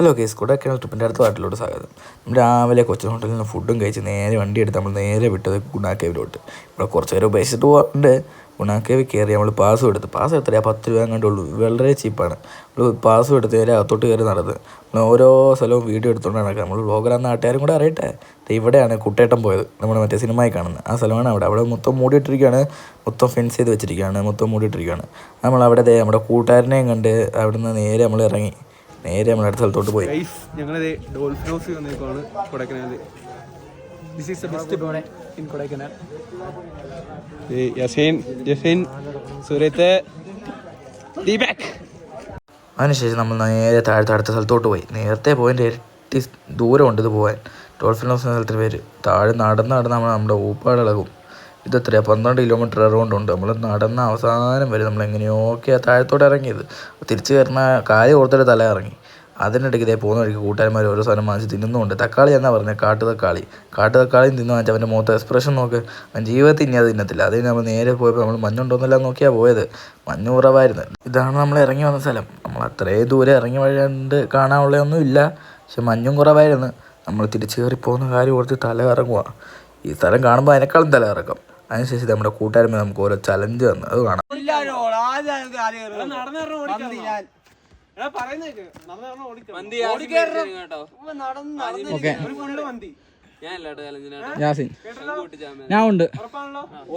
Hello case Kodaikanal ട്രിപ്പിൻ്റെ അടുത്ത പാട്ടിലോട്ട് സ്വാഗതം. രാവിലെ കൊച്ചിൻ ഹോട്ടലിൽ നിന്ന് ഫുഡും കഴിച്ച് നേരെ വണ്ടി എടുത്ത് നമ്മൾ നേരെ വിട്ടത് ഗുണ കേവിലോട്ട്. ഇവിടെ കുറച്ച് നേരം ഉപേക്ഷിച്ചിട്ട് പോകാറുണ്ട്. ഗുണ കേവിൽ കയറി നമ്മൾ പാസ് എടുത്ത് എത്രയാണ് 10 രൂപ കണ്ടുള്ളൂ, വളരെ ചീപ്പാണ്. നമ്മൾ പാസ് എടുത്ത് നേരെ അകത്തോട്ട് കയറി നടന്ന് ഓരോ സ്ഥലവും വീഡിയോ എടുത്തുകൊണ്ട് നടക്കുക. നമ്മൾ വ്ളോഗറാന്ന് നാട്ടുകാരും കൂടെ അറിയട്ടെ. ഇവിടെയാണ് കുട്ടേട്ടൻ പോയത്, നമ്മുടെ മറ്റേ സിനിമയിൽ കാണുന്നത് ആ സ്ഥലമാണ്. അവിടെ മൊത്തം മൂടിയിട്ടിരിക്കുകയാണ്, മൊത്തം ഫെൻസ് ചെയ്ത് വെച്ചിരിക്കുകയാണ്, മൊത്തം മൂടിയിട്ടിരിക്കുകയാണ്. നമ്മളവിടെ നമ്മുടെ കൂട്ടുകാരനെയും കണ്ട് അവിടുന്ന് നേരെ നമ്മൾ ഇറങ്ങി നേരെ നമ്മൾ അടുത്ത സ്ഥലത്തോട്ട് പോയി. ഞങ്ങളത് ഡോൾഫിൻ ഹൗസ് വന്നേക്കാണ് Kodaikanal. This is the best dawn in Kodaikanal. Yaseen സുരേത്ത് ദീപക്. അതിനുശേഷം നമ്മൾ നേരെ അടുത്ത സ്ഥലത്തോട്ട് പോയി. നേരത്തെ പോയിൻ്റെ ഇരട്ടി ദൂരമുണ്ട് ഇത് പോകാൻ. ഡോൾഫിൻ ഹൗസ് എന്ന സ്ഥലത്തിന് പേര്. താഴെ നടന്ന് നമ്മുടെ ഊപ്പാടിളകും. ഇതെത്രയാണ് 12 കിലോമീറ്റർ അറൗണ്ടുണ്ട്. നമ്മൾ നടന്ന അവസാനം വരെ നമ്മൾ എങ്ങനെയൊക്കെയാണ് താഴത്തോട്ട് ഇറങ്ങിയത്. തിരിച്ച് കയറുന്ന കാര്യം ഓർത്തിട്ട് തല ഇറങ്ങി. അതിനിടയ്ക്ക് ഇതേ പോകുന്ന വഴിക്ക് കൂട്ടുകാരന്മാർ ഓരോ സാധനം വാങ്ങിച്ച് തിന്നുന്നുണ്ട്. തക്കാളി എന്നാ പറഞ്ഞത്, കാട്ടുതക്കാളിയും തിന്നു വാങ്ങിച്ച് അവൻ്റെ മുഖത്ത് എക്സ്പ്രഷൻ നോക്ക്. അവൻ ജീവിതത്തിൽ ഇനി അത് തിന്നത്തില്ല. അതിന് നമ്മൾ നേരെ പോയപ്പോൾ നമ്മൾ മഞ്ഞുണ്ടോന്നെല്ലാം നോക്കിയാണ് പോയത്. മഞ്ഞ് കുറവായിരുന്നു. ഇതാണ് നമ്മൾ ഇറങ്ങി വന്ന സ്ഥലം. നമ്മൾ അത്രയും ദൂരെ ഇറങ്ങി വഴിയുണ്ട്, കാണാനുള്ളതൊന്നും ഇല്ല, പക്ഷെ മഞ്ഞും കുറവായിരുന്നു. നമ്മൾ തിരിച്ച് കയറി പോകുന്ന കാര്യം ഓർത്ത് തല ഇറങ്ങുക. ഈ സ്ഥലം കാണുമ്പോൾ അതിനേക്കാളും തല ഇറക്കം. അതിനുശേഷം നമ്മുടെ കൂട്ടുകാരന്മാർ നമുക്ക് ഓരോ ചലഞ്ച് തന്നു, അത് കാണാം. ഞാൻ ഉണ്ട്.